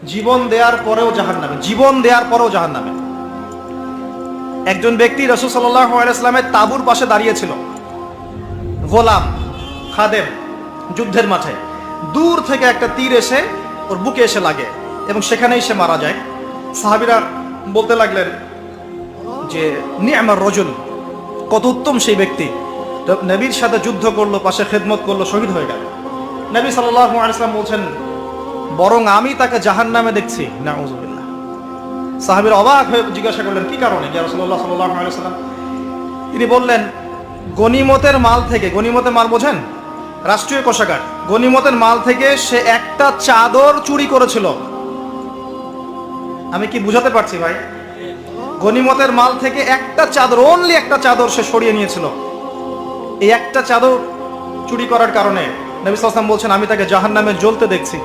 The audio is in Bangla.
জীবন দেওয়ার পরেও জাহান্নামে, জীবন দেওয়ার পরেও জাহান্নামে। একজন ব্যক্তি রাসূল সাল্লাল্লাহু আলাইহি ওয়াসাল্লামের তাঁবুর পাশে দাঁড়িয়েছিল, গোলাম, খাদেম, যুদ্ধের মাঠে। দূর থেকে একটা তীর এসে ওর বুকে এসে লাগে এবং সেখানেই সে মারা যায়। সাহাবীরা বলতে লাগলেন যে নি'মার রাজুল, কত উত্তম সেই ব্যক্তি, নবীর সাথে যুদ্ধ করলো, পাশে খেদমত করলো, শহীদ হয়ে গেল। নবী সাল্লাল্লাহু আলাইহি ওয়াসাল্লাম বলছেন, বরং আমি তাকে জাহান্নামে দেখছি। নাউযুবিল্লাহ। সাহাবীরা অবাক হয়ে জিজ্ঞাসা করলেন, কি কারণে ইয়া রাসূলুল্লাহ সাল্লাল্লাহু আলাইহি ওয়াসাল্লাম? তিনি বললেন, গনিমতের মাল থেকে, গনিমতের মাল বোঝেন, রাষ্ট্রীয় কোষাগার, গনিমতের মাল থেকে সে একটা চাদর চুরি করেছিল। আমি কি বুঝাতে পারছি ভাই? গনিমতের মাল থেকে একটা চাদর, অনলি একটা চাদর সে সরিয়ে নিয়েছিল। এই একটা চাদর চুরি করার কারণে নবী সাল্লাল্লাহু আলাইহি ওয়াসাল্লাম বলছেন, আমি তাকে জাহান্নামে জ্বলতে দেখছি।